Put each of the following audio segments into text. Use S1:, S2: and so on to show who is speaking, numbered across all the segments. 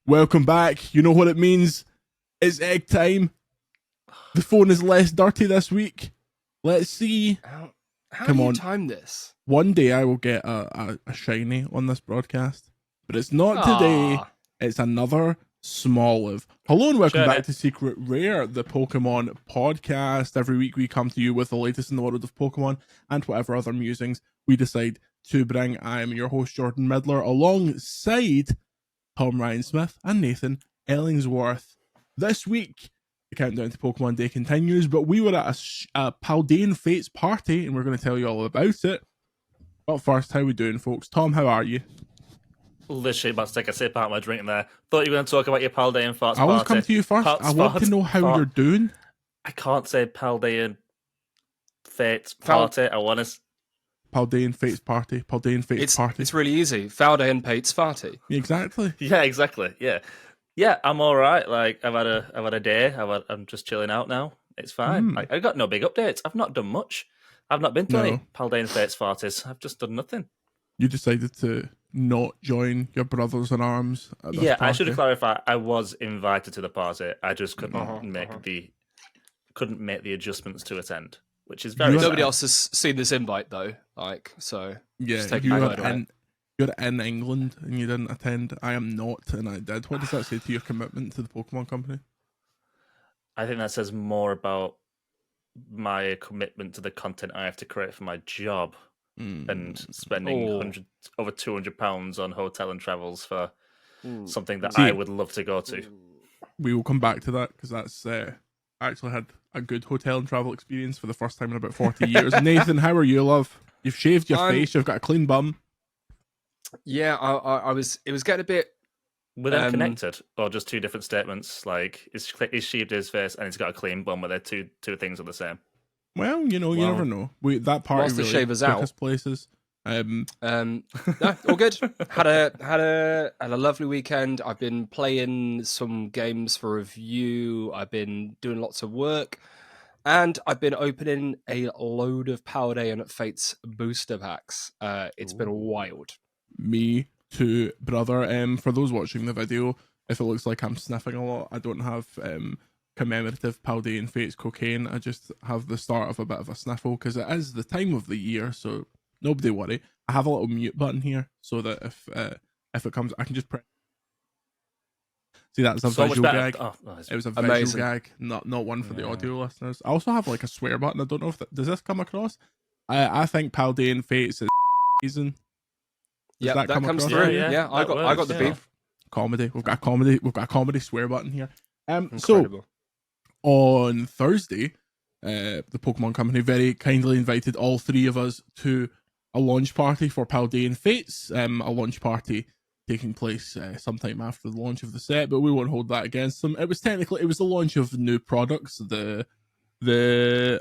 S1: Welcome back. You know what it means? It's egg time. The phone is less dirty this week. Let's see.
S2: How
S1: Come
S2: do you
S1: on.
S2: time this?
S1: One day I will get a shiny on this broadcast, but it's not today. It's another small live. Hello and welcome back to Secret Rare, the Pokemon podcast. Every week we come to you with the latest in the world of Pokemon and whatever other musings we decide to bring. I am your host, Jordan Midler, alongside Tom Ryan-Smith and Nathan Ellingsworth. This week, the countdown to Pokemon Day continues, but we were at a Paldean Fates party, and we're going to tell you all about it. But first, how we doing, folks? Tom, how are you?
S3: Literally about to take a sip out of my drink there. Thought you were going to talk about your Paldean Farts
S1: I will
S3: party.
S1: come to you first. I want to know how you're doing.
S3: I can't say Paldean Fates party. I want to...
S1: Paldean Fates party. Paldean Fates party.
S2: It's really easy. Paldean Fates party.
S1: Exactly.
S3: Yeah, exactly. Yeah. I'm all right. Like I've had a day. I'm just chilling out now. It's fine. I got no big updates. I've not done much. I've not been to any Paldean Fates parties. I've just done nothing.
S1: You decided to not join your brothers in arms at this party.
S3: I should have clarified. I was invited to the party. I just couldn't make the adjustments to attend, which is very sad.
S2: Nobody else has seen this invite though. So
S1: yeah, you're in England and you didn't attend. I am not, and I did. What does that say to your commitment to the Pokemon Company?
S3: I think that says more about my commitment to the content I have to create for my job. And spending over £200 on hotel and travels for something that I would love to go to.
S1: We will come back to that because that's I actually had a good hotel and travel experience for the first time in about 40 years. Nathan, how are you, love? You've shaved your face. You've got a clean bum.
S2: Yeah, I was. It was getting a bit.
S3: Were they connected, or just two different statements? Like he's shaved his face and he's got a clean bum, but they're two things are the same.
S1: Well, you never know. That party really
S2: shavers
S1: took
S2: out.
S1: us places.
S2: No, all good. Had a lovely weekend. I've been playing some games for review. I've been doing lots of work, and I've been opening a load of Paldean Fates booster packs. It's been wild.
S1: Me too, brother. For those watching the video, if it looks like I'm sniffing a lot, I don't have commemorative Paldean Fates cocaine. I just have the start of a bit of a sniffle because it is the time of the year, so nobody worry. I have a little mute button here so that if it comes, I can just press. See, that's a visual gag. It was a visual gag, not one for the audio listeners. I also have like a swear button. I don't know if does this come across. I think Paldean Fates is season.
S2: Yeah, that comes through. Yeah, I got the beef.
S1: Comedy. We've got a comedy swear button here. So on Thursday, the Pokemon Company very kindly invited all three of us to a launch party for Paldean Fates. A launch party taking place sometime after the launch of the set, but we won't hold that against them. It was the launch of new products. I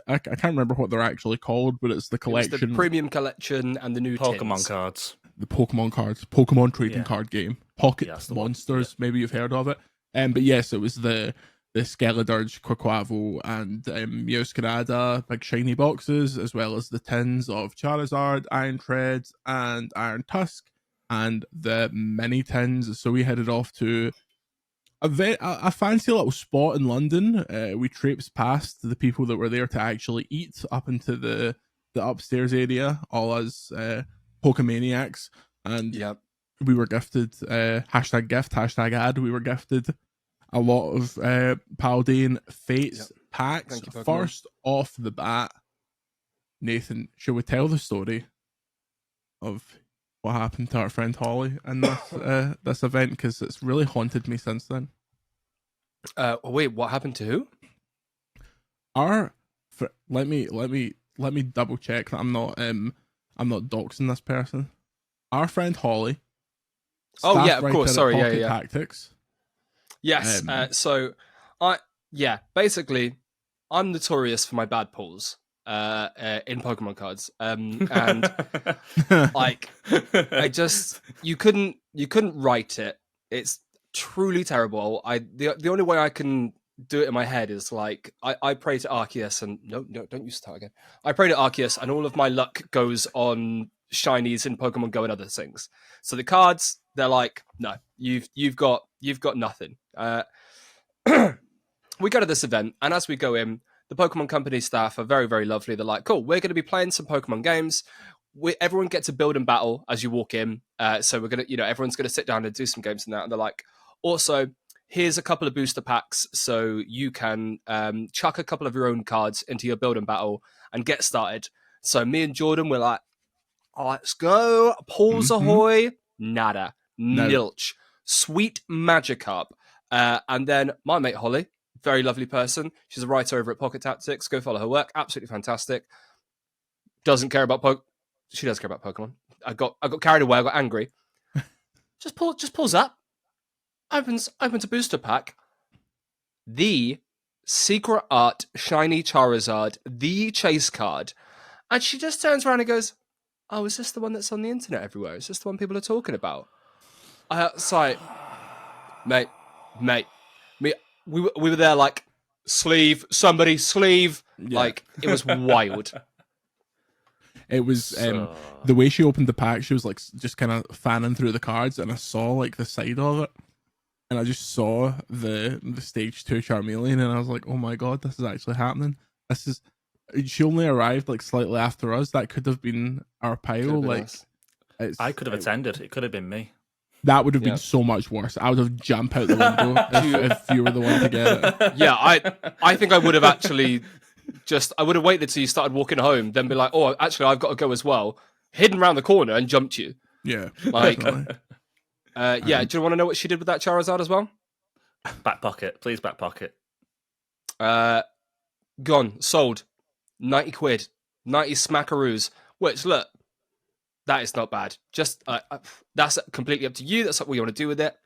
S1: can't remember what they're actually called, but it's the collection,
S2: the premium collection, and the new
S3: Pokemon cards.
S1: The Pokemon cards, Pokemon trading card game, Pocket Monsters. Maybe you've heard of it. But yes, it was the Skeledirge, Quaquaval, and Meowscarada big shiny boxes, as well as the tins of Charizard, Iron Treads, and Iron Tusk, and the mini tins. So we headed off to a fancy little spot in London. We traipsed past the people that were there to actually eat up into the upstairs area, all as Pokemaniacs, and we were gifted hashtag gift, hashtag ad. We were gifted a lot of Paldean Fates packs. First off the bat, Nathan, shall we tell the story of what happened to our friend Holly in this event? Because it's really haunted me since then.
S2: Wait, what happened to who?
S1: Let me double check that I'm not doxing this person. Our friend Holly.
S2: Oh yeah, of course. Sorry, yeah.
S1: Tactics.
S2: Yes. Basically, I'm notorious for my bad pulls in Pokemon cards. And like, you couldn't write it. It's truly terrible. The only way I can do it in my head is like I pray to Arceus and no, don't use start again. I pray to Arceus and all of my luck goes on shinies in Pokemon Go and other things. So the cards they're like, no, you've got nothing. We go to this event, and as we go in, the Pokemon Company staff are very, very lovely. They're like, cool, we're going to be playing some Pokemon games. Everyone gets a build and battle as you walk in. So we're going to, everyone's going to sit down and do some games and that. And they're like, also, here's a couple of booster packs so you can chuck a couple of your own cards into your build and battle and get started. So me and Jordan were like, oh, let's go. Pulls ahoy. Nada.
S1: No.
S2: Nilch. Sweet Magikarp. And then my mate Holly, very lovely person. She's a writer over at Pocket Tactics. Go follow her work. Absolutely fantastic. Doesn't care about She does care about Pokemon. I got carried away. I got angry. just pulls up. Opens a booster pack. The Secret Art Shiny Charizard, the chase card. And she just turns around and goes, oh, is this the one that's on the internet everywhere? Is this the one people are talking about? It's like, mate. We were there like, somebody sleeve. Yeah. Like, it was wild.
S1: It was the way she opened the pack, she was like just kind of fanning through the cards, and I saw like the side of it, and I just saw the stage 2 Charmeleon, and I was like, oh my god, this is actually happening. She only arrived like slightly after us. That could have been our pile. Like,
S3: I could have attended. It could have been me.
S1: That would have been so much worse. I would have jumped out the window if you were the one to get it.
S2: Yeah, I think I would have actually I would have waited till you started walking home, then be like, oh, actually, I've got to go as well. Hidden around the corner and jumped you.
S1: Yeah.
S2: Like, yeah, do you want to know what she did with that Charizard as well?
S3: Back pocket. Please, back pocket.
S2: Gone. Sold. 90 quid. 90 smackaroos. Which, look, that is not bad. Just that's completely up to you. That's what you want to do with it.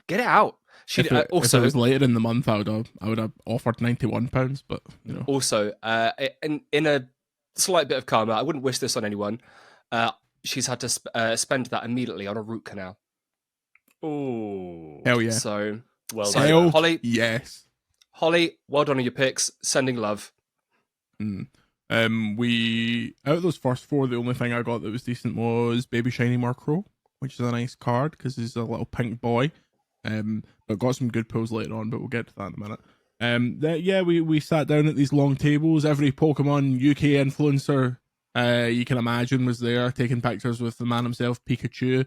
S2: Get it out.
S1: If it was later in the month, I would have offered £91, but
S2: Also, in a slight bit of karma, I wouldn't wish this on anyone. She's had to spend that immediately on a root canal.
S3: Oh,
S1: hell yeah!
S2: So
S1: done.
S2: Holly,
S1: yes,
S2: Holly, well done on your picks. Sending love.
S1: We out of those first 4, the only thing I got that was decent was Baby Shiny Murkrow, which is a nice card because he's a little pink boy. But got some good pulls later on, but we'll get to that in a minute. We sat down at these long tables. Every Pokemon UK influencer you can imagine was there, taking pictures with the man himself, Pikachu.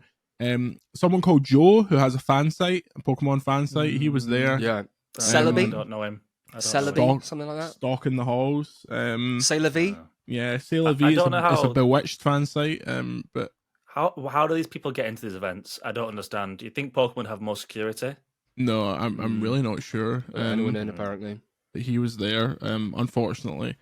S1: Someone called Joe, who has a fan site, a Pokemon fan site, he was there.
S2: Yeah.
S3: Celebi? I don't know him.
S2: Celebi, something like that?
S1: Stalking the halls.
S2: Celebi?
S1: Yeah, Celebi. It's a Bewitched fan site, but...
S3: How do these people get into these events? I don't understand. Do you think Pokemon have more security?
S1: No, I'm really not sure.
S2: Anyone in, apparently.
S1: He was there. Unfortunately,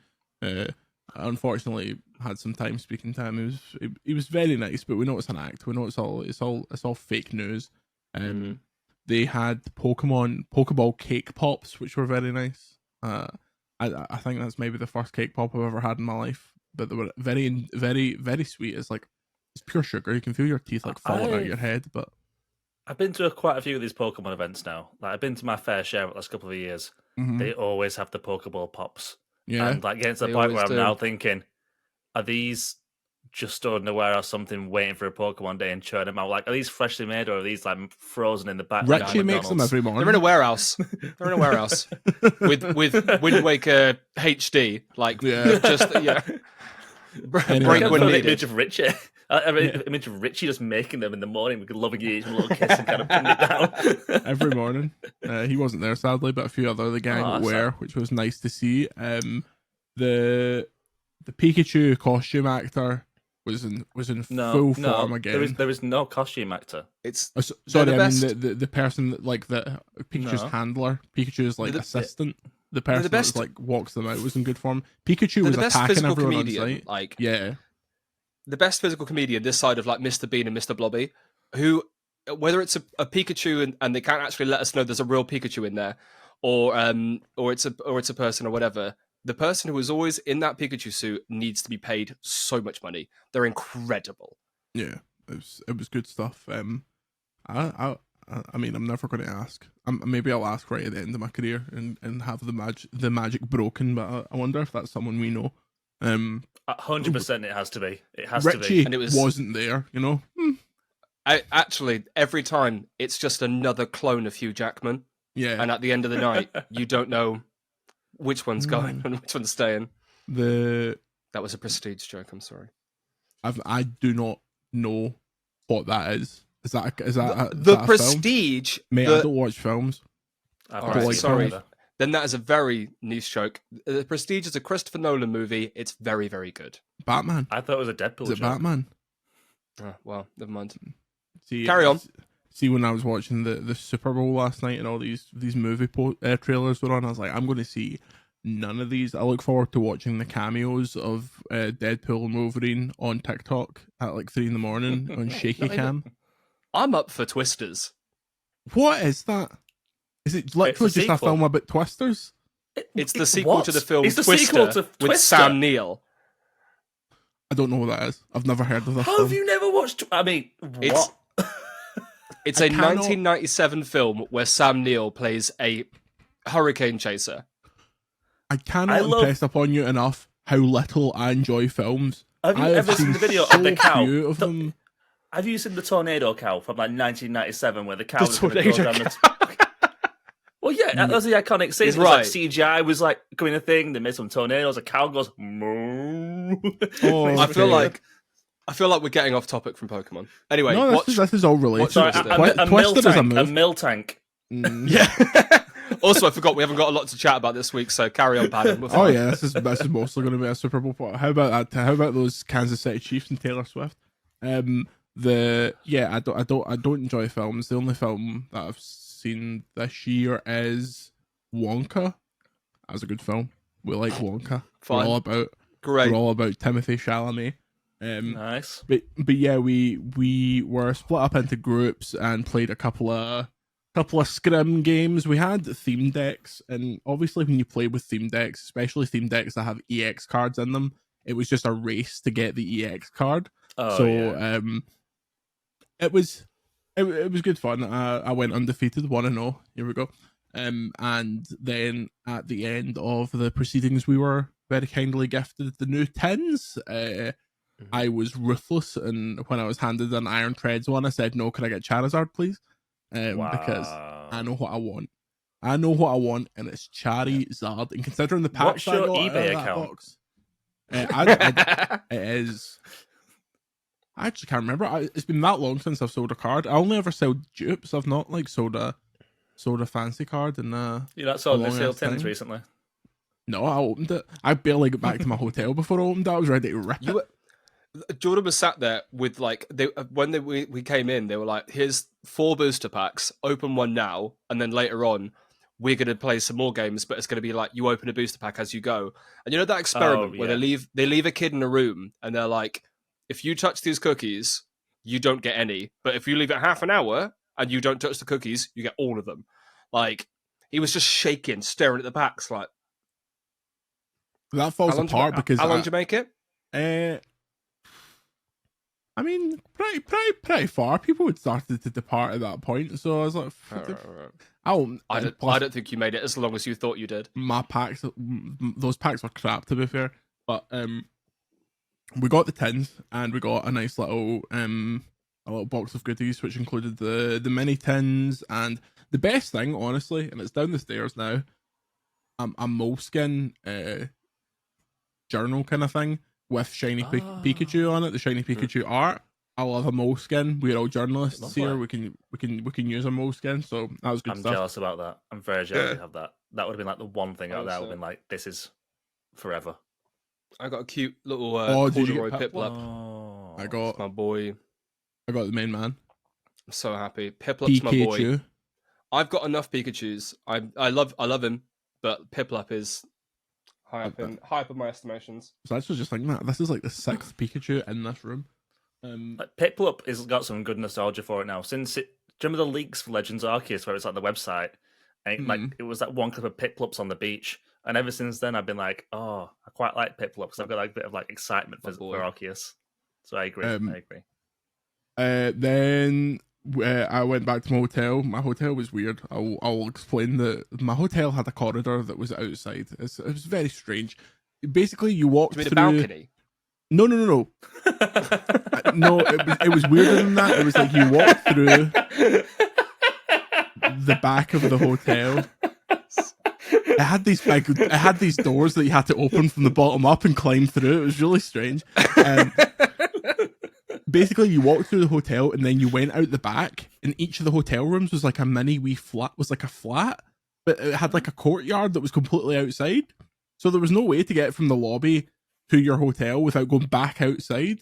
S1: had some time speaking to him. He was very nice, but we know it's an act. We know it's all fake news. They had Pokeball cake pops, which were very nice. I think that's maybe the first cake pop I've ever had in my life. But they were very, very, very sweet. It's pure sugar. You can feel your teeth like falling out of your head. But
S3: I've been to quite a few of these Pokemon events now. Like, I've been to my fair share of the last couple of years. They always have the Pokeball pops.
S1: Yeah.
S3: And like getting to the point where I'm now thinking, are these just stored in a warehouse, something waiting for a Pokemon day and churn them out? Like, are these freshly made or are these like frozen in the back?
S1: Richie makes them every morning.
S2: They're in a warehouse. with Wind Waker HD. Like,
S3: Break when image of Richie. Image of Richie just making them in the morning. We could loving each a little kiss and kind of putting it down
S1: every morning. He wasn't there sadly, but a few other the gang were, which was nice to see. The Pikachu costume actor was in full form again.
S3: There is no costume actor.
S1: It's the person that like the Pikachu's handler, Pikachu's like assistant. The person that like walks them out was in good form. Pikachu was attacking everyone on site.
S2: Like,
S1: yeah.
S2: The best physical comedian this side of like Mr. Bean and Mr. Blobby, who, whether it's a Pikachu and they can't actually let us know there's a real Pikachu in there, or it's a person or whatever, the person who is always in that Pikachu suit needs to be paid so much money. They're incredible.
S1: Yeah, it was good stuff. I mean, I'm never going to ask. Maybe I'll ask right at the end of my career and have the magic broken. But I wonder if that's someone we know.
S3: 100%, it has to be. It has
S1: Richie
S3: to be.
S1: And it wasn't there, you know.
S2: Actually, every time it's just another clone of Hugh Jackman.
S1: Yeah.
S2: And at the end of the night, you don't know which one's going and which one's staying. That was a Prestige joke. I'm sorry.
S1: I do not know what that is. Is that
S2: the Prestige?
S1: Film? Mate, I don't watch films.
S2: Sorry. Then that is a very niche joke. The Prestige is a Christopher Nolan movie. It's very, very good.
S1: Batman.
S3: I thought it was a Deadpool joke.
S1: Is it Batman?
S2: Oh, well, never mind.
S1: Carry
S2: on.
S1: See, when I was watching the Super Bowl last night and all these movie trailers were on, I was like, I'm going to see none of these. I look forward to watching the cameos of Deadpool and Wolverine on TikTok at like 3 a.m. on shaky cam.
S2: I'm up for Twisters.
S1: What is that? Is it literally just a film about twisters?
S2: It's the sequel to the film
S3: Twister
S2: with Sam Neill.
S1: I don't know what that is. I've never heard of this.
S3: How have you never watched? I mean, what?
S2: It's a 1997 film where Sam Neill plays a hurricane chaser.
S1: I cannot impress upon you enough how little I enjoy films.
S3: Have you ever seen the video of the cow?
S1: Them.
S3: Have you seen the tornado cow from like 1997 where the cow was going to go down the... Well, yeah, that was the iconic scene. It was like CGI was like going a thing. They made some tornadoes. A cow goes moo.
S2: I feel like we're getting off topic from Pokemon. Anyway,
S1: no, this is all related.
S3: A mill tank.
S2: Yeah. Also, I forgot we haven't got a lot to chat about this week, so carry on, Padden.
S1: Oh yeah, this is mostly going to be a Super Bowl part. How about that? How about those Kansas City Chiefs and Taylor Swift? I don't enjoy films. The only film that I've seen this year is Wonka. That was a good film. We like Wonka.
S2: Fine.
S1: We're all about Timothée Chalamet.
S3: Nice.
S1: But yeah, we were split up into groups and played a couple of scrim games. We had theme decks, and obviously when you play with theme decks, especially theme decks that have EX cards in them, it was just a race to get the EX card. It was good fun. I went undefeated, 1-0. Here we go. And then at the end of the proceedings, we were very kindly gifted the new tins. I was ruthless, and when I was handed an Iron Treads one, I said, "No, can I get Charizard, please?" Because I know what I want. And it's Charizard. And considering the packs
S3: what's your eBay account?
S1: Box, it is. I actually can't remember. It's been that long since I've sold a card. I only ever sell dupes. I've not like sold a fancy card. And
S3: you not sold the sale tins recently?
S1: No, I opened it. I barely got back to my hotel before I opened it. I was ready to rip it.
S2: Jordan was sat there with like we came in. They were like, "Here's 4 booster packs. Open one now, and then later on, we're going to play some more games. But it's going to be like you open a booster pack as you go." And you know that experiment where they leave a kid in a room and they're like, "If you touch these cookies, you don't get any. But if you leave it half an hour and you don't touch the cookies, you get all of them." Like he was just shaking, staring at the packs. Like
S1: that falls apart because
S2: how long did you make it?
S1: I mean, pretty far. People had started to depart at that point, so I was like,
S2: I don't think you made it as long as you thought you did.
S1: My packs, those packs were crap, to be fair. But we got the tins, and we got a nice little box of goodies, which included the mini tins, and the best thing, honestly, and it's down the stairs now, a Moleskin journal kind of thing with shiny Pikachu on it, the shiny Pikachu art. I love a Moleskin. We're all journalists here. We can use a Moleskin, so that was good stuff.
S3: I'm jealous about that. I'm very jealous to have that. That would have been like the one thing out there. I would have been like, this is forever.
S2: I got a cute little corduroy Piplup.
S1: Oh, I got
S2: my boy.
S1: I got the main man.
S2: I'm so happy. Piplup's my boy. I've got enough Pikachus. I love him, but Piplup is high up in my estimations.
S1: So I was just thinking that this is like the 6th Pikachu in this room.
S3: Like Piplup has got some good nostalgia for it now. Do you remember the leaks for Legends Arceus where it's like the website? And like it was that one clip of Piplups on the beach. And ever since then, I've been like, oh, I quite like Piplup because I've got like a bit of like excitement for Arceus. So I agree.
S1: Then I went back to my hotel. My hotel was weird. I'll explain that. My hotel had a corridor that was outside. It was very strange. Basically, you walked through
S2: the balcony.
S1: No. No, it was weirder than that. It was like you walked through the back of the hotel. It had these doors that you had to open from the bottom up and climb through. It was really strange. Basically, you walked through the hotel and then you went out the back, and each of the hotel rooms was like a mini wee flat. Was like a flat, but it had like a courtyard that was completely outside. So there was no way to get from the lobby to your hotel without going back outside.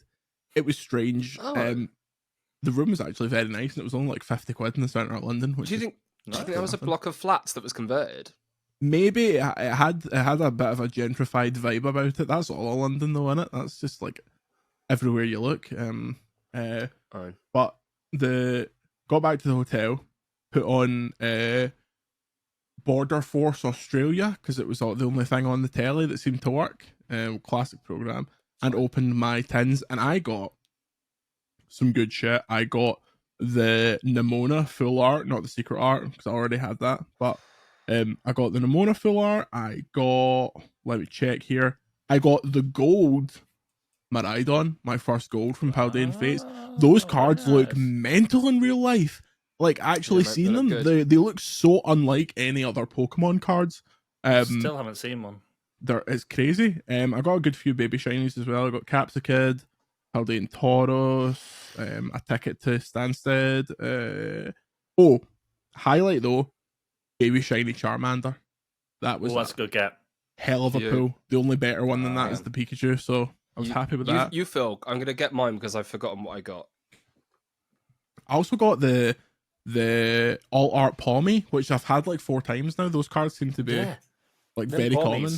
S1: It was strange.
S2: Oh.
S1: The room was actually very nice, and it was only like 50 quid in the centre of London.
S2: Do you think that was a block of flats that was converted?
S1: Maybe it had a bit of a gentrified vibe about it. That's all of London, though, innit? That's just like everywhere you look. But got back to the hotel, put on Border Force Australia because it was the only thing on the telly that seemed to work. Classic program, and opened my tins, and I got some good shit. I got the Nimona full art, not the secret art because I already had that, but I got the Nimona full art. I got, let me check here, I got the gold Miraidon, my first gold from Paldean Fates. Those cards look mental in real life. Like, actually seeing them, they look so unlike any other Pokemon cards.
S3: Still haven't seen one.
S1: It's crazy. I got a good few baby shinies as well. I got Capsicid, Paldean Tauros, a ticket to Stansted. Highlight though, baby shiny Charmander. That was
S3: that's a good get.
S1: Hell of a pull. The only better one than that is the Pikachu, so I was happy with that.
S2: You Phil, I'm gonna get mine because I've forgotten what I got.
S1: I also got the All Art Palmy, which I've had like 4 times now. Those cards seem to be very common.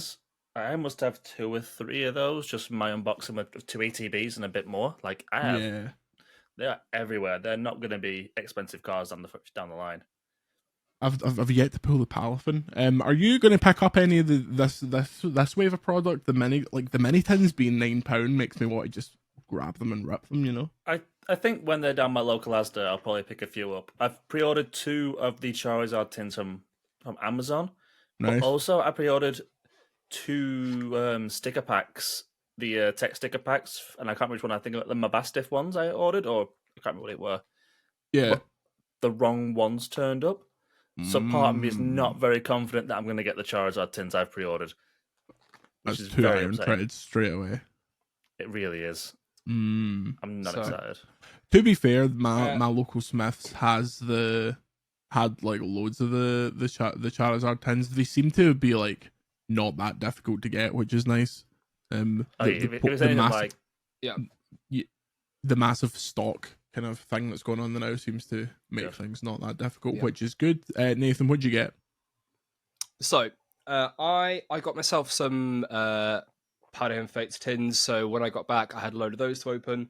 S3: I must have 2 or 3 of those, just my unboxing with 2 ETBs and a bit more. Like, I have, they're everywhere. They're not going to be expensive cards down the line.
S1: I've yet to pull the Palafin. Are you going to pick up any of this wave of product? The mini tins being £9 makes me want to just grab them and rip them. You know.
S3: I think when they're down my local Asda, I'll probably pick a few up. I've pre-ordered 2 of the Charizard tins from Amazon.
S1: Nice.
S3: But also, I pre-ordered 2 sticker packs, the tech sticker packs, and I can't remember which one. I think the Mabastiff ones I ordered, or I can't remember what it were.
S1: Yeah,
S3: but the wrong ones turned up, so part of me is not very confident that I'm going to get the Charizard tins I've pre-ordered.
S1: That's 2 iron treads straight away.
S3: It really is. I'm not excited.
S1: To be fair, my local Smiths had like loads of the Charizard tins. They seem to be like not that difficult to get, which is nice. The massive stock kind of thing that's going on now seems to make things not that difficult, which is good. Nathan, what'd you get?
S2: So I got myself some Paldean Fates tins. So when I got back, I had a load of those to open.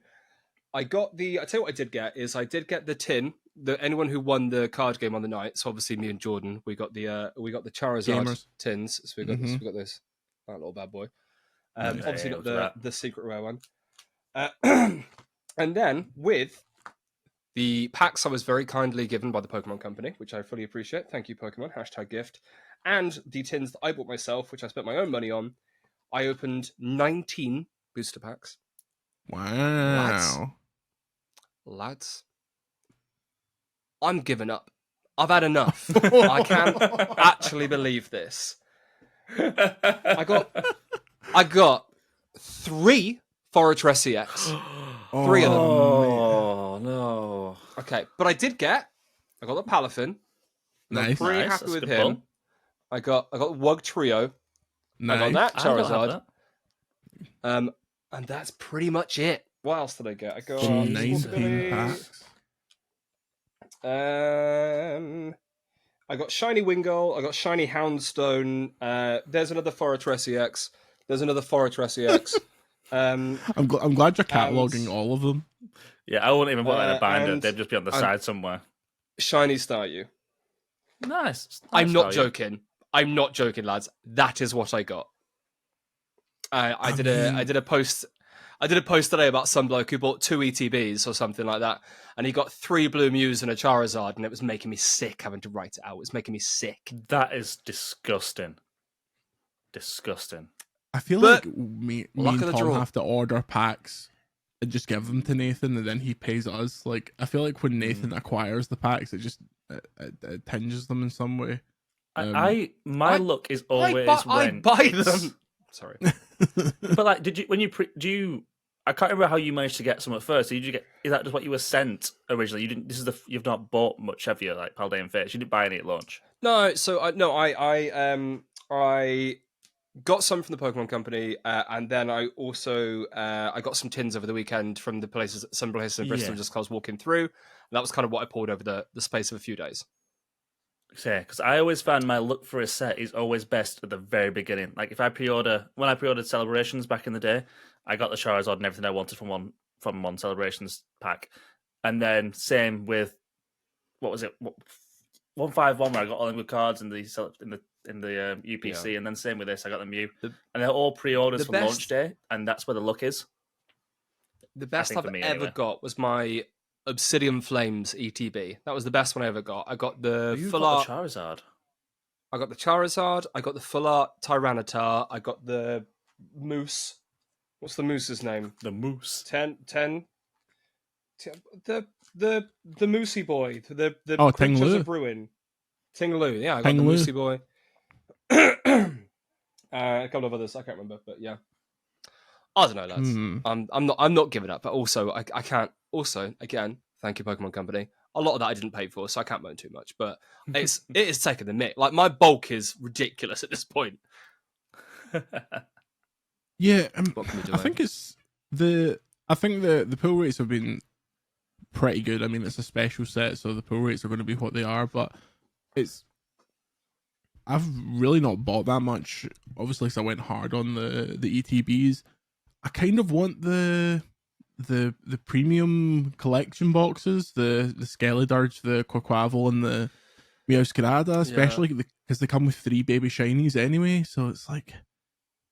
S2: I tell you what I did get is I did get the tin. Anyone who won the card game on the night, so obviously me and Jordan, we got the Charizard tins. So we got this that little bad boy. Obviously not the secret rare one. And then with the packs I was very kindly given by the Pokemon Company, which I fully appreciate. Thank you, Pokemon. #gift. And the tins that I bought myself, which I spent my own money on, I opened 19 booster packs.
S1: Wow.
S2: Lads. I'm giving up. I've had enough. I can't actually believe this. I got 3 Fortress EX. 3 of them.
S3: Oh no.
S2: Okay, but I got the Palafin.
S1: Nice.
S2: I'm pretty happy with him. Pull. I got Wug Trio.
S1: Nice.
S2: I got that Charizard. And that's pretty much it. What else did I get? I got
S1: 19 packs.
S2: I got Shiny Wingull, I got Shiny Houndstone, there's another Fortress EX, I'm
S1: glad you're cataloging all of them.
S3: Yeah, I wouldn't even put that in a binder, they'd just be on the side somewhere.
S2: Shiny Staryu.
S3: Nice.
S2: I'm not joking, lads. That is what I got. I did a post today about some bloke who bought 2 ETBs or something like that, and he got 3 Blue Mews and a Charizard, and it was making me sick having to write it out. It's making me sick.
S3: That is disgusting. Disgusting.
S1: I feel
S2: But
S1: like me
S2: luck
S1: and
S2: of the
S1: Tom
S2: draw.
S1: have to order packs and just give them to Nathan, and then he pays us. Like, I feel like when Nathan acquires the packs, it tinges them in some way.
S3: My luck is always
S2: I
S3: when
S2: buy them. Sorry,
S3: but like, did you? I can't remember how you managed to get some at first. So did you get? Is that just what you were sent originally? You didn't. You've not bought much, have you? Like Paldean Fates, you didn't buy any at launch.
S2: no. So I got some from the Pokemon Company, and then I also I got some tins over the weekend from some places in Bristol, just because I was walking through. And that was kind of what I poured over the space of a few days.
S3: Yeah, because I always found my look for a set is always best at the very beginning. Like if when I pre-ordered Celebrations back in the day, I got the Charizard and everything I wanted from one Celebrations pack, and then same with what was it, 151 where I got all the good cards in the UPC, and then same with this, I got the Mew, and they're all pre-orders from launch day, and that's where the luck is.
S2: The best I've ever got was my Obsidian Flames ETB. That was the best one I ever got. I got the full art
S3: Charizard.
S2: I got the Charizard. I got the full art Tyranitar. I got the Moose. What's the Moose's name?
S3: The Moose.
S2: The Moosey boy. The
S1: Pictures
S2: of Ruin. Tinglu. Yeah, I got
S1: Tinglu.
S2: the Moosey boy. A couple of others I can't remember, but yeah. I don't know, lads. I'm not giving up, but also I can't. Also, again, thank you, Pokemon Company. A lot of that I didn't pay for, so I can't moan too much. But it is taking the mick. Like my bulk is ridiculous at this point.
S1: Yeah,
S2: what can we do?
S1: I think the pull rates have been pretty good. I mean, it's a special set, so the pull rates are going to be what they are. But I've really not bought that much. Obviously, because I went hard on the ETBs. I kind of want the premium collection boxes, the Skeledirge, the Quaquaval, and the Meowscarada, especially because they come with 3 baby shinies anyway. So it's like,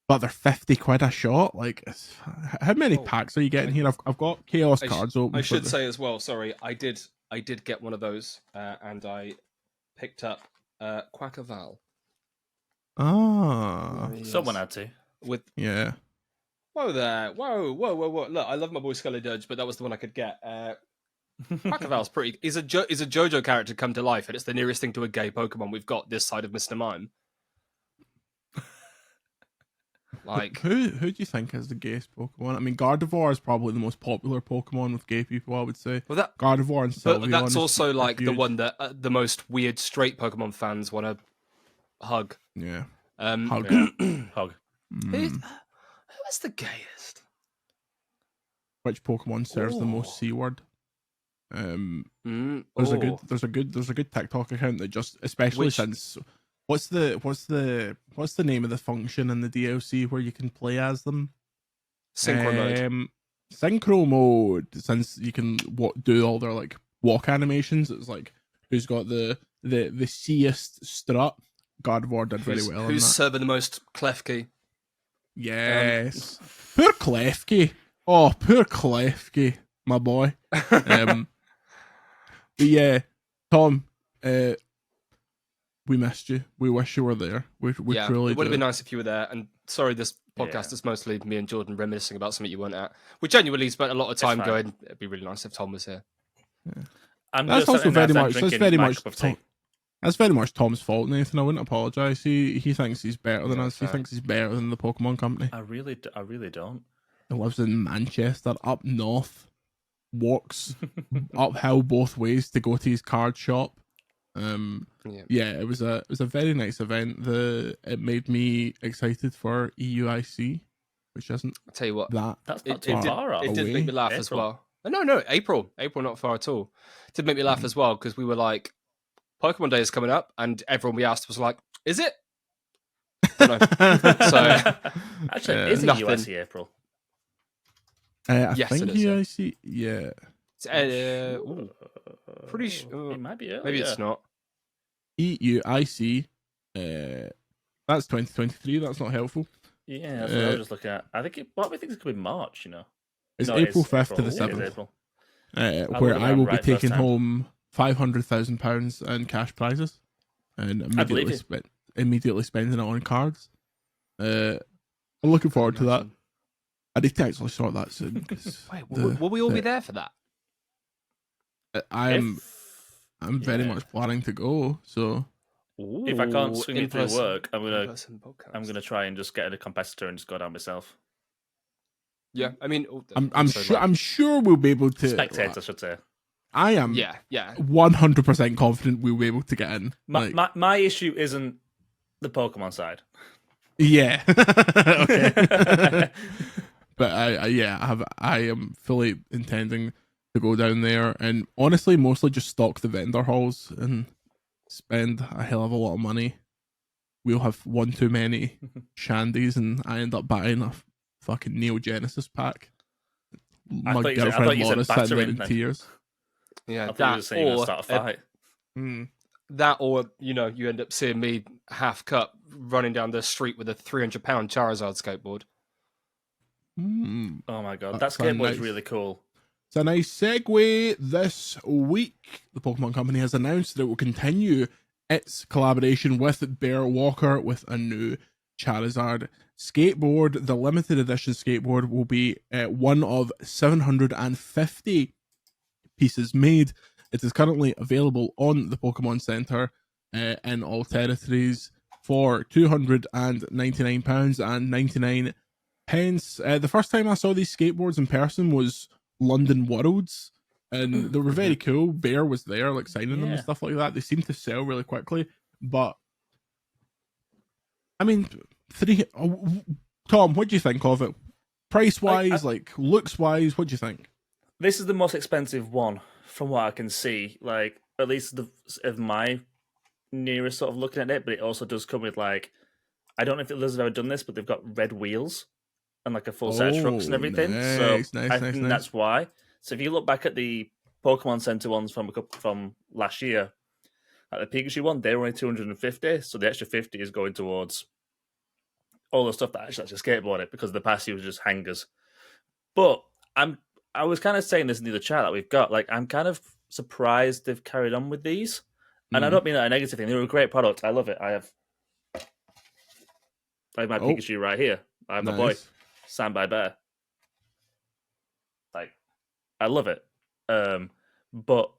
S1: but they're 50 quid a shot. Like, how many packs are you getting here? I've got Chaos cards open.
S2: I should say as well. Sorry, I did get one of those, and I picked up Quaquaval.
S1: Ah,
S3: someone had to.
S2: Whoa there! Whoa! Look, I love my boy Skeledirge, but that was the one I could get. Quaquaval's pretty. Is a JoJo character come to life, and it's the nearest thing to a gay Pokemon we've got this side of Mr. Mime. Like,
S1: who do you think is the gayest Pokemon? I mean, Gardevoir is probably the most popular Pokemon with gay people, I would say.
S2: Well,
S1: Gardevoir and Sylveon.
S2: But that's also like the one that the most weird straight Pokemon fans want to hug.
S1: Yeah.
S3: Hug. Hug.
S2: Who is the gayest?
S1: Which Pokemon serves the most C word? There's a good TikTok account that just, especially since what's the name of the function in the DLC where you can play as them?
S2: Synchro mode.
S1: Synchro mode. Since you can do all their like walk animations, it's like who's got the C-est strut. Gardevoir did very well.
S2: Who's serving the most Klefki?
S1: Yes. Poor Klefki. Oh, poor Klefki, my boy. But yeah, Tom, we missed you. We wish you were there. We truly
S2: it would have been nice if you were there. And sorry, this podcast is mostly me and Jordan reminiscing about something you weren't at. We genuinely spent a lot of time going, it'd be really nice if Tom was here.
S1: Yeah. That's also very much Tom's fault, Nathan. I wouldn't apologise. He thinks he's better than us. He thinks he's better than the Pokemon Company.
S3: I really don't.
S1: He lives in Manchester, up north. Walks uphill both ways to go to his card shop. It was a very nice event. It made me excited for EUIC, which isn't.
S2: I'll tell you what,
S3: that's not too far off.
S2: It did make me laugh as well. No, April, not far at all. It did make me laugh as well because we were like, Pokemon Day is coming up, and everyone we asked was like, "Is it?" I don't know. So
S3: actually, is it UIC April?
S1: Yes, think UIC. Yeah.
S2: Pretty sure.
S3: It might be earlier.
S2: Maybe it's not.
S1: EUIC. That's 2023. That's not helpful.
S3: Yeah, that's what I was just looking at. I think what we think it could be March. You know,
S1: it's April 5th to the 7th. Where I will be taking home £500,000 in cash prizes, and immediately spending it on cards. I'm looking forward to that. I need to actually sort that soon.
S2: Wait, will we all be there for that?
S1: I'm very much planning to go. So
S3: if I can't swing it through work, I'm gonna try and just get a competitor and just go down myself.
S2: Yeah, I mean,
S1: I'm sure we'll be able to.
S3: Spectator, I should say.
S1: I am 100% confident we'll be able to get in.
S3: My issue isn't the Pokemon side.
S1: Yeah. Okay. But I am fully intending to go down there and honestly mostly just stock the vendor halls and spend a hell of a lot of money. We'll have one too many shandies and I end up buying a fucking Neo Genesis pack. My girlfriend Laura sitting there in tears.
S2: Yeah,
S3: that or start a fight.
S2: That or you end up seeing me half cut running down the street with a 300-pound Charizard skateboard.
S3: Oh my god, that skateboard is really cool.
S1: It's a nice segue. This week, the Pokemon Company has announced that it will continue its collaboration with Bear Walker with a new Charizard skateboard. The limited edition skateboard will be one of 750 pieces made. It is currently available on the Pokemon Center in all territories for £299.99. The first time I saw these skateboards in person was London Worlds, and they were very cool. Bear was there, like signing them and stuff like that. They seem to sell really quickly, but I mean, Tom, what do you think of it? Price wise, like looks wise, what do you think?
S3: This is the most expensive one from what I can see. Like at least of my nearest sort of looking at it, but it also does come with like I don't know if others have ever done this, but they've got red wheels and like a full set of trucks and everything.
S1: Nice,
S3: so I think that's why. So if you look back at the Pokemon Center ones from last year, at the Pikachu one, they were only 250. So the extra 50 is going towards all the stuff that actually skateboard it because the past year was just hangers. But I was kind of saying this in the other chat that we've got. Like I'm kind of surprised they've carried on with these, and I don't mean that a negative thing. They were a great product. I love it. I have my Pikachu right here. I have my boy, signed by Bear. Like, I love it. But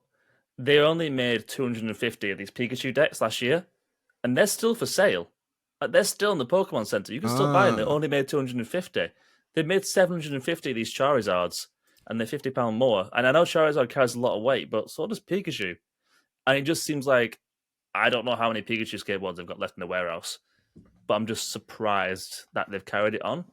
S3: they only made 250 of these Pikachu decks last year, and they're still for sale. Like, they're still in the Pokemon Center. You can still buy them. They only made 250. They made 750 of these Charizards, and they're £50 more. And I know Charizard carries a lot of weight, but so does Pikachu. And it just seems like I don't know how many Pikachu skateboards they've got left in the warehouse, but I'm just surprised that they've carried it on.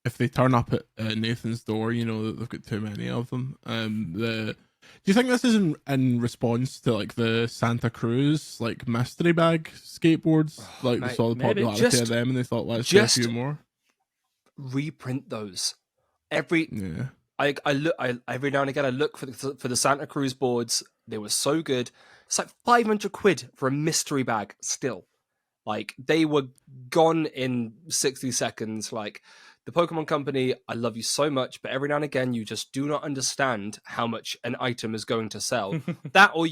S1: If they turn up at Nathan's door, you know that they've got too many of them. Do you think this is in response to like the Santa Cruz like mystery bag skateboards? Like they saw the popularity of them and they thought let's get a few more.
S2: Reprint those. Every now and again I look for the Santa Cruz boards. They were so good. It's like £500 for a mystery bag still. Like they were gone in 60 seconds. Like the Pokemon Company, I love you so much, but every now and again you just do not understand how much an item is going to sell. that or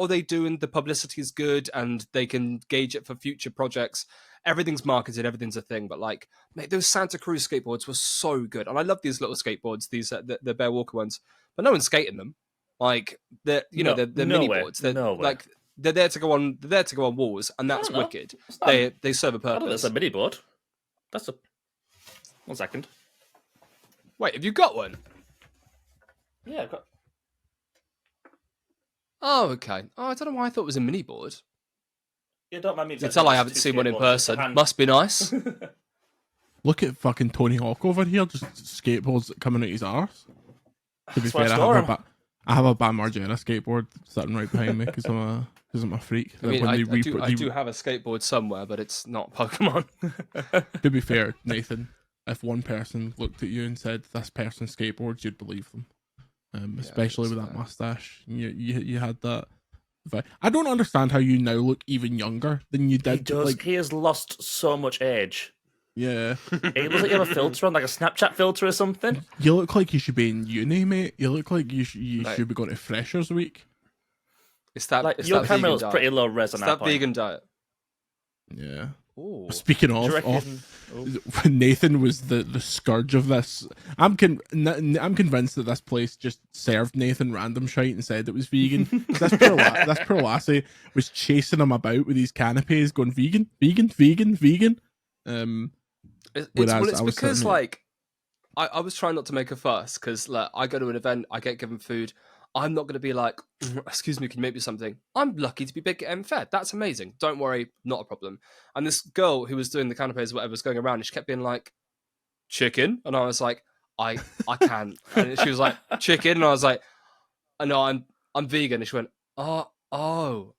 S2: they do and the publicity is good and they can gauge it for future projects. Everything's marketed, everything's a thing. But like, mate, those Santa Cruz skateboards were so good, and I love these little skateboards, these the Bear Walker ones. But no one's skating them. Like they're mini boards. They're like they're there to go on. They're there to go on walls, and that's wicked. They serve a purpose.
S3: I don't know, that's a mini board. That's a 1 second.
S2: Wait, have you got one?
S3: Yeah, I've got.
S2: Oh, okay. Oh, I don't know why I thought it was a mini board.
S3: Yeah, don't mind me.
S2: You can tell I haven't seen one in person. Must be nice.
S1: Look at fucking Tony Hawk over here, just skateboards coming out his arse. To be fair, I have a Bam Margera skateboard sitting right behind me because I'm a freak.
S2: I mean, I do have a skateboard somewhere, but it's not Pokemon.
S1: To be fair, Nathan, if one person looked at you and said this person skateboards, you'd believe them. Especially with that mustache. You had that. I don't understand how you now look even younger than you did.
S3: He does. Like, he has lost so much age.
S1: Yeah.
S3: It looks like you have a filter on, like a Snapchat filter or something.
S1: You look like you should be in uni, mate. You look like you should be going to Freshers Week.
S2: It's that
S3: like
S2: it's
S3: your
S2: that
S3: camera looks pretty low res on that point.
S2: Vegan diet.
S1: Yeah.
S2: Ooh.
S1: Speaking of, Nathan was the scourge of this. I'm convinced that this place just served Nathan random shite and said it was vegan. This poor lassie was chasing him about with these canapes, going vegan, vegan, vegan, vegan.
S2: It's because like I was trying not to make a fuss because like I go to an event, I get given food. I'm not going to be like, excuse me, can you make me something? I'm lucky to be getting fed. That's amazing. Don't worry, not a problem. And this girl who was doing the canapes or whatever was going around and she kept being like, chicken? And I was like, I can't. And she was like, chicken? And I was like, no, I'm vegan. And she went, oh, I'll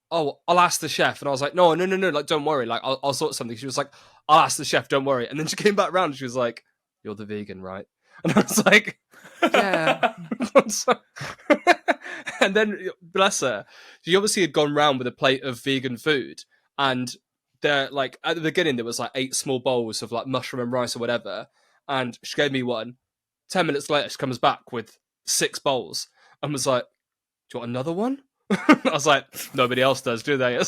S2: ask the chef. And I was like, no, like, don't worry. Like, I'll sort something. She was like, I'll ask the chef, don't worry. And then she came back around and she was like, you're the vegan, right? And I was like, yeah. And then, bless her, she obviously had gone round with a plate of vegan food. And there, like, at the beginning, there was like 8 small bowls of like mushroom and rice or whatever. And she gave me one. 10 minutes later, she comes back with 6 bowls and was like, do you want another one? I was like, nobody else does, do they?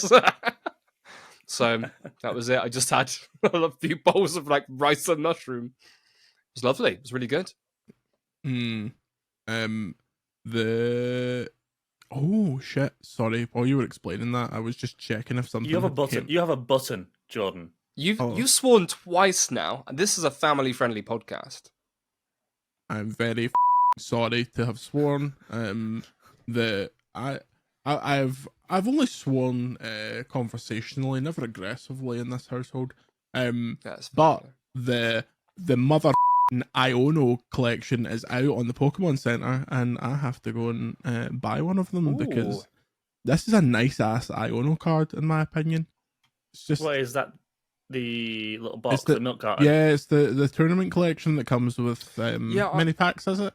S2: So that was it. I just had a few bowls of like rice and mushroom. It was lovely. It was really good.
S1: Oh shit! Sorry, while you were explaining that, I was just checking if something.
S3: You have a button. You have a button, Jordan.
S2: You've sworn twice now, and this is a family-friendly podcast.
S1: I'm very sorry to have sworn. I've only sworn conversationally, never aggressively in this household. But the mother Iono collection is out on the Pokemon Center, and I have to go and buy one of them because this is a nice ass Iono card, in my opinion. It's just
S3: what is that? The little box, the milk carton.
S1: Yeah, it's the tournament collection that comes with many packs, is it?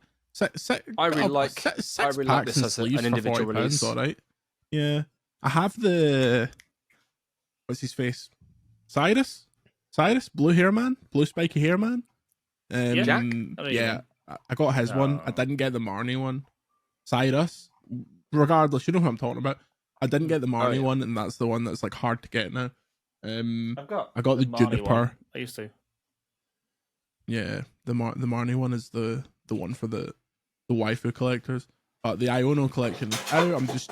S2: I really like this as an individual release.
S1: All right. Yeah, I have the what's his face, Cyrus, blue hair man, blue spiky hair man.
S2: Jack?
S1: Yeah, I got his one. I didn't get the Marnie one. Cyrus, regardless, you know who I'm talking about. I didn't get the Marnie one, and that's the one that's like hard to get now. I got the Juniper.
S3: One. I used to.
S1: Yeah, the Marnie one is the one for the waifu collectors. The Iono collection is out. I'm just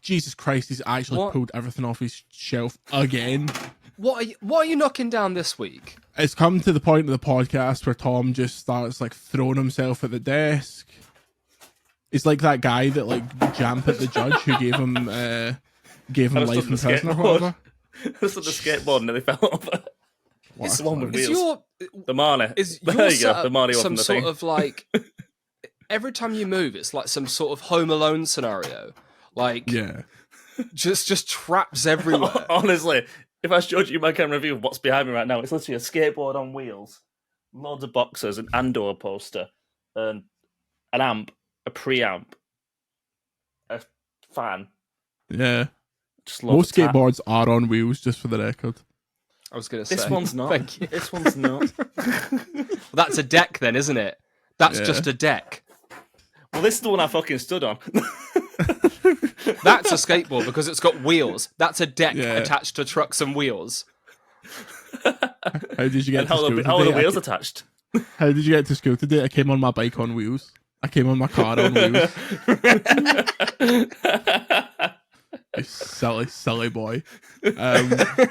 S1: Jesus Christ! He's actually pulled everything off his shelf again.
S2: What are you knocking down this week?
S1: It's come to the point of the podcast where Tom just starts like throwing himself at the desk. It's like that guy that like jammed at the judge who gave him life in prison or whatever.
S3: This is the skateboard and then they fell over. It's the one with wheels. The Marnie.
S2: There you go. The Marnie some sort of like every time you move, it's like some sort of Home Alone scenario. Like just traps everywhere.
S3: Honestly, if I showed you my camera view of what's behind me right now, it's literally a skateboard on wheels, loads of boxes, an Andor poster, an amp, a preamp, a fan.
S1: Yeah. Most skateboards are on wheels, just for the record.
S2: I was going to say.
S3: This one's not.
S2: Thank you.
S3: This one's not.
S2: Well, that's a deck then, isn't it? That's just a deck.
S3: Well, this is the one I fucking stood on.
S2: That's a skateboard because it's got wheels. That's a deck attached to trucks and wheels.
S1: How did you get to school today?
S3: How are the wheels attached?
S1: How did you get to school today? I came on my bike on wheels. I came on my car on wheels. You silly boy. For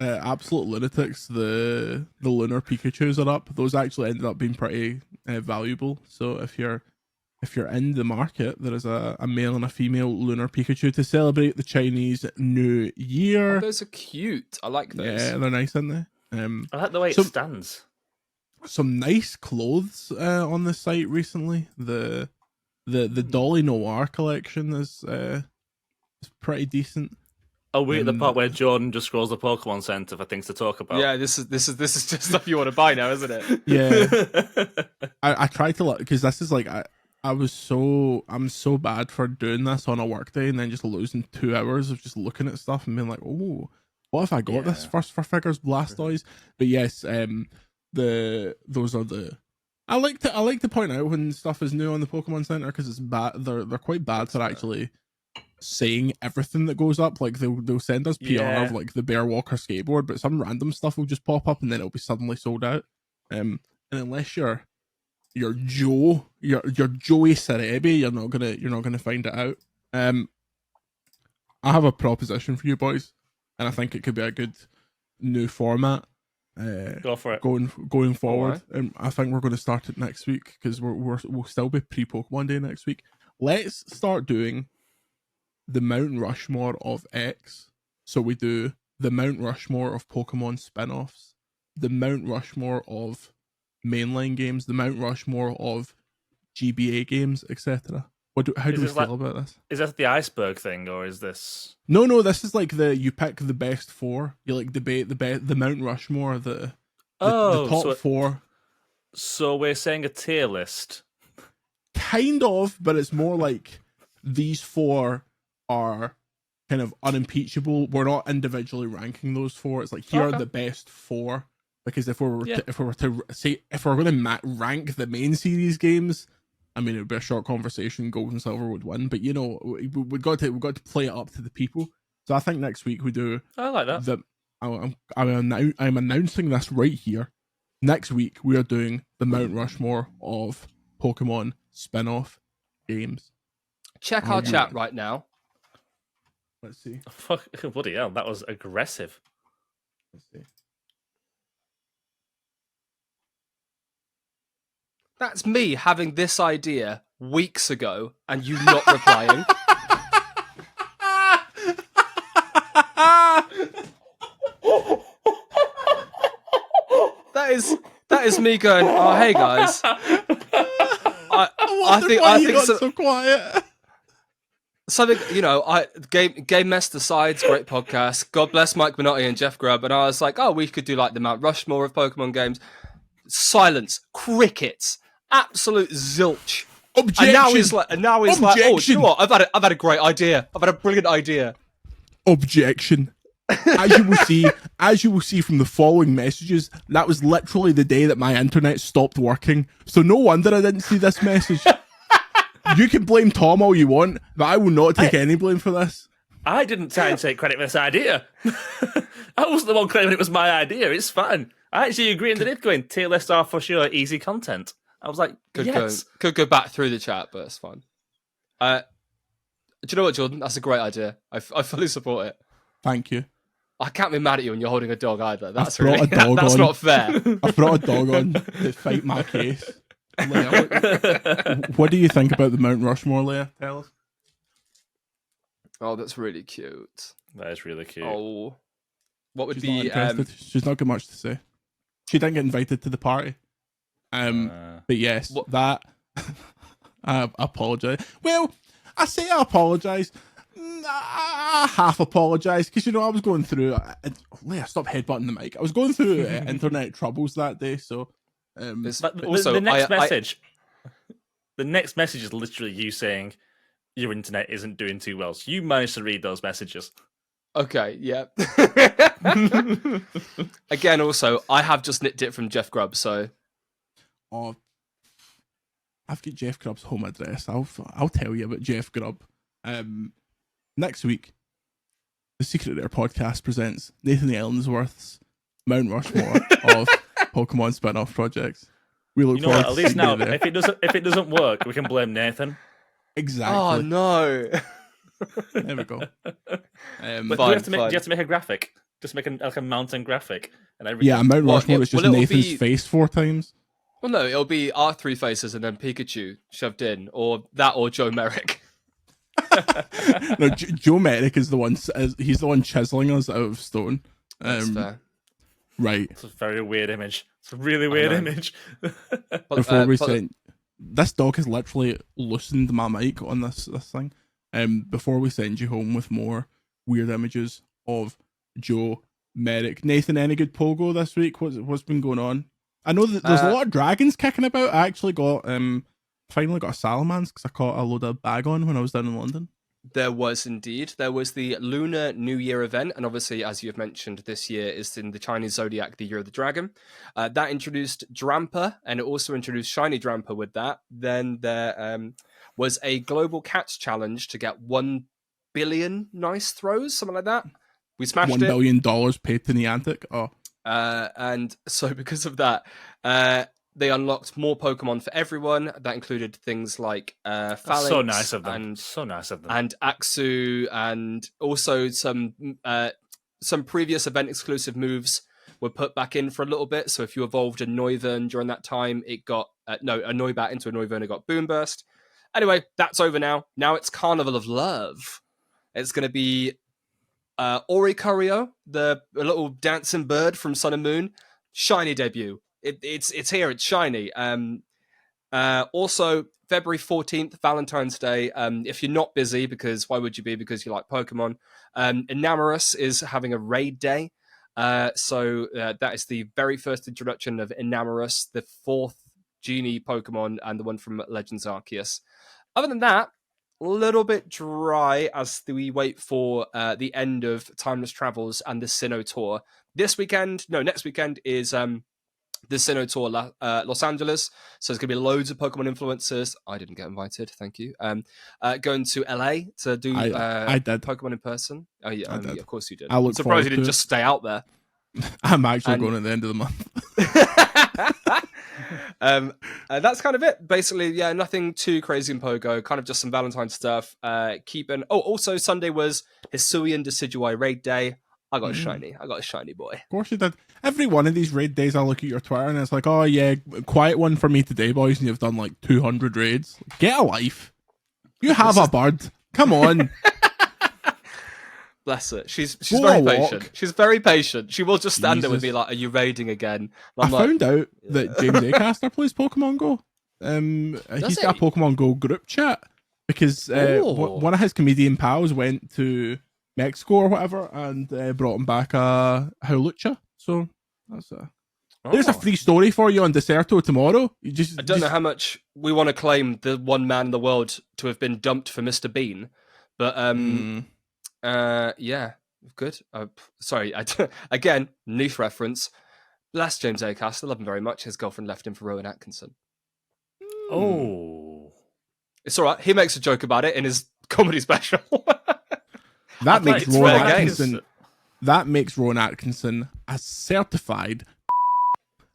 S1: absolute lunatics, the lunar Pikachus are up. Those actually ended up being pretty valuable. So if you're in the market, there is a male and a female lunar Pikachu to celebrate the Chinese New Year.
S2: Oh, those are cute. I like those.
S1: Yeah, they're nice, aren't they?
S3: I like the way it stands.
S1: Some nice clothes on the site recently. The Dolly Noir collection is pretty decent.
S3: Oh, we're at the part where Jordan just scrolls the Pokemon Center for things to talk about.
S2: Yeah, this is just stuff you want to buy now, isn't it?
S1: Yeah. I tried to because this is like I'm so bad for doing this on a work day and then just losing 2 hours of just looking at stuff and being like, oh, what if I got this first for Figures Blastoise? But yes, those are the. I like to point out when stuff is new on the Pokemon Center because it's bad. They're quite bad for actually saying everything that goes up. Like they'll send us PR of like the Bear Walker skateboard, but some random stuff will just pop up and then it'll be suddenly sold out. And unless you're Joey Cerebi, you're not gonna find it out. I have a proposition for you boys, and I think it could be a good new format.
S3: Go for it.
S1: Going forward, I think we're going to start it next week because we'll still be pre-Pokemon Day next week. Let's start doing the Mount Rushmore of X. So we do the Mount Rushmore of Pokemon spin-offs, the Mount Rushmore of mainline games, the Mount Rushmore of GBA games, etc. How do we feel about this?
S3: Is that the iceberg thing, or is this?
S1: No. This is like you pick the best four. You like debate the Mount Rushmore, the top four.
S3: So we're saying a tier list,
S1: kind of, but it's more like these four are kind of unimpeachable. We're not individually ranking those four. It's like here are the best four. Because if we were going to rank the main series games, I mean, it would be a short conversation. Gold and silver would win, but we've got to play it up to the people. So I think next week we do.
S3: I like that.
S1: I'm announcing this right here. Next week we are doing the Mount Rushmore of Pokemon spin-off games.
S2: Check our chat right now.
S1: Let's see.
S3: Fuck, bloody hell, that was aggressive.
S1: Let's see.
S2: That's me having this idea weeks ago and you not replying. That is me going, oh hey guys. I think
S1: so quiet.
S2: Something, Game Mess Decides, great podcast. God bless Mike Minotti and Jeff Grubb, and I was like, oh, we could do like the Mount Rushmore of Pokemon games. Silence, crickets. Absolute zilch.
S1: Objection.
S2: And now he's like, oh, do you know what? I've had a great idea. I've had a brilliant idea.
S1: Objection. As you will see from the following messages, that was literally the day that my internet stopped working. So no wonder I didn't see this message. You can blame Tom all you want, but I will not take any blame for this.
S3: I didn't try and take credit for this idea. I wasn't the one claiming it was my idea. It's fine. I actually agree underneath going, tier lists are for sure easy content. I was like,
S2: could go back through the chat, but it's fine. Do you know what, Jordan? That's a great idea. I fully support it.
S1: Thank you.
S2: I can't be mad at you when you're holding a dog either. That's
S1: not
S2: fair.
S1: I brought a dog on to fight my case. Leah, what do you think about the Mount Rushmore, Leah? Tell us.
S2: Oh, that's really cute.
S3: That is really cute.
S2: Oh, what would
S1: be? She's not got much to say. She didn't get invited to the party. But yes, that I apologise. Well, I say I apologise. I half apologise because I was going through. Leah, stop headbutting the mic. I was going through internet troubles that day, so.
S3: Also, the next message. The next message is literally you saying your internet isn't doing too well. So you managed to read those messages.
S2: Okay, yeah. Again, also, I have just nicked it from Jeff Grubb, so.
S1: Oh, I've got Jeff Grubb's home address. I'll tell you about Jeff Grubb. Next week, the Secret Rare podcast presents Nathan Ellingsworth's Mount Rushmore of Pokemon spin-off projects. We look forward to
S3: at least now,
S1: there.
S3: if it doesn't work, we can blame Nathan.
S1: Exactly.
S2: Oh no.
S1: There we go.
S3: But do you have to make a graphic? Just make a mountain graphic and everything.
S1: Yeah, Mount Rushmore is just Nathan's face 4 times.
S2: Well, no, it'll be our 3 faces and then Pikachu shoved in, or Joe Merrick.
S1: No, Joe Merrick is the one. He's the one chiseling us out of stone.
S2: That's fair.
S1: Right.
S3: It's a very weird image. It's a really weird image.
S1: Before we send, this dog has literally loosened my mic on this thing. Before we send you home with more weird images of Joe Merrick, Nathan, any good pogo this week? What's been going on? I know that there's a lot of dragons kicking about. I actually got finally got a salamence because I caught a load of bag on when I was down in London.
S2: There was indeed. There was the Lunar New Year event, and obviously, as you've mentioned, this year is in the Chinese Zodiac, the Year of the Dragon. That introduced Drampa, and it also introduced Shiny Drampa with that. Then there was a Global Cats Challenge to get 1 billion nice throws, something like that. We smashed
S1: $1
S2: it.
S1: billion paid to Niantic. Oh.
S2: And so because of that, they unlocked more Pokemon for everyone. That included things like Phalanx.
S3: So nice of them. So nice of them.
S2: And Axu, and also some previous event exclusive moves were put back in for a little bit. So if you evolved a Noivern during that time, it got a Noibat into a Noivern, it got Boom Burst. Anyway, that's over now. Now it's Carnival of Love. It's going to be Oricorio, the little dancing bird from Sun and Moon, shiny debut. It's here. It's shiny. Also, February 14th, Valentine's Day. If you're not busy, because why would you be? Because you like Pokemon. Enamorus is having a raid day. So that is the very first introduction of Enamorus, the 4th Genie Pokemon, and the one from Legends Arceus. Other than that, a little bit dry as we wait for the end of Timeless Travels and the Sinnoh Tour. Next weekend is the Sinnoh Tour Los Angeles. So there's going to be loads of Pokemon influencers. I didn't get invited, thank you. Going to LA to do
S1: I did.
S2: Pokemon in person. Oh yeah,
S1: I did.
S2: Of course you did.
S1: I look
S2: I'm surprised you didn't
S1: forward to
S2: just stay out there.
S1: I'm actually going at the end of the month.
S2: That's kind of it. Basically, yeah, nothing too crazy in Pogo. Kind of just some Valentine stuff. Also Sunday was Hisuian Decidueye raid day. I got a shiny. I got a shiny boy.
S1: Of course you did. Every one of these raid days, I look at your Twitter and it's like, oh yeah, quiet one for me today, boys, and you've done like 200 raids. Get a life. You have a bird. Come on.
S2: Bless her. She's very patient. She's very patient. She will just stand there and be like, "Are you raiding again?"
S1: I found out that James Acaster plays Pokemon Go. He's got a Pokemon Go group chat because one of his comedian pals went to Mexico or whatever and brought him back a Howlucha. So that's there's a free story for you on Deserto tomorrow. I
S2: don't know how much we want to claim the one man in the world to have been dumped for Mr. Bean, but yeah, good. Sorry, again, niche reference. Bless James Acaster, love him very much. His girlfriend left him for Rowan Atkinson.
S3: Oh,
S2: it's all right. He makes a joke about it in his comedy special.
S1: That makes Rowan Atkinson a certified.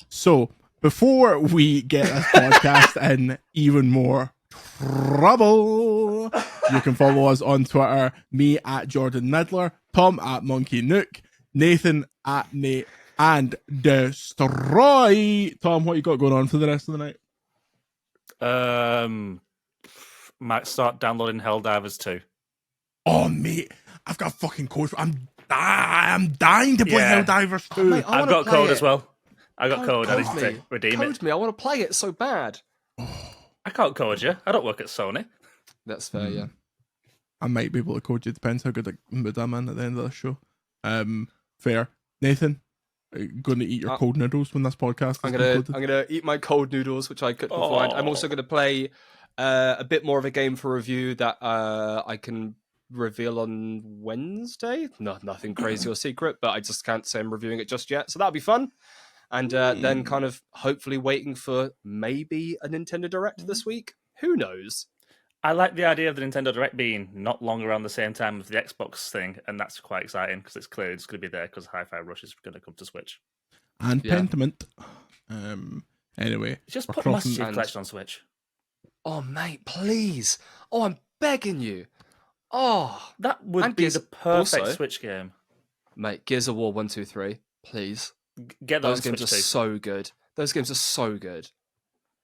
S1: So before we get this podcast in even more trouble, you can follow us on Twitter, me at Jordan Midler, Tom at Monkey Nook, Nathan at Nate and Destroy. Tom, what you got going on for the rest of the
S3: night? Might start downloading Helldivers 2.
S1: Oh mate, I've got a fucking code for I'm dying to play Helldivers 2.
S2: Mate,
S3: I've got code as well. I got code. I need to redeem it.
S2: Code me. I want to play it so bad.
S3: I can't code you. I don't work at Sony.
S2: That's fair, yeah.
S1: I might be able to code you. Depends how good mood I'm in at the end of the show. Fair. Nathan, are you going to eat your cold noodles when this podcast is concluded?
S2: I'm gonna eat my cold noodles, which I cooked beforehand. I'm also going to play a bit more of a game for review that I can reveal on Wednesday. Nothing crazy or secret, but I just can't say I'm reviewing it just yet. So that'll be fun. And then kind of hopefully waiting for maybe a Nintendo Direct this week. Who knows?
S3: I like the idea of the Nintendo Direct being not long around the same time as the Xbox thing, and that's quite exciting because it's clearly just going to be there because Hi-Fi Rush is going to come to Switch.
S1: And Pentiment. Anyway.
S3: Just put Master Chief Collection on Switch.
S2: Oh, mate, please. Oh, I'm begging you. Oh.
S3: That would be the perfect Switch game.
S2: Mate, Gears of War 1, 2, 3, please.
S3: Get
S2: those games are so good. Those games are so good.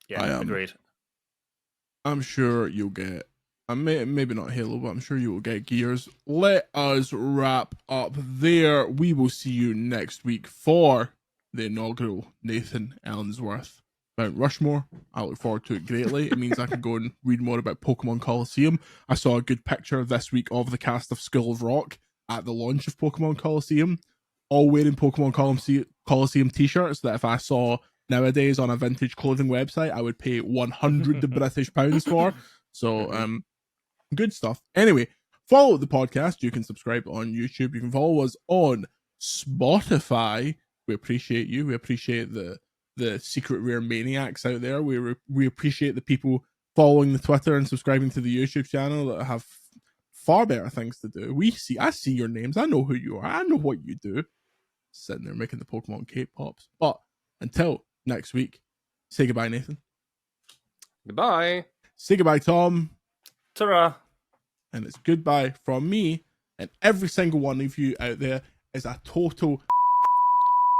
S3: Yeah, agreed.
S1: I'm sure you'll get, maybe not Halo, but I'm sure you will get Gears. Let us wrap up there. We will see you next week for the inaugural Nathan Ellingsworth Mount Rushmore. I look forward to it greatly. It means I can go and read more about Pokemon Coliseum. I saw a good picture this week of the cast of School of Rock at the launch of Pokemon Coliseum, all wearing Pokemon Coliseum t-shirts that if I saw nowadays on a vintage clothing website, I would pay 100 British pounds for. So, good stuff. Anyway, follow the podcast. You can subscribe on YouTube. You can follow us on Spotify. We appreciate you. We appreciate the secret rare maniacs out there. We appreciate the people following the Twitter and subscribing to the YouTube channel that have far better things to do. I see your names. I know who you are. I know what you do. Sitting there making the Pokemon cape pops. But until next week, say goodbye, Nathan.
S2: Goodbye.
S1: Say goodbye, Tom.
S3: Ta-ra.
S1: And it's goodbye from me and every single one of you out there is a total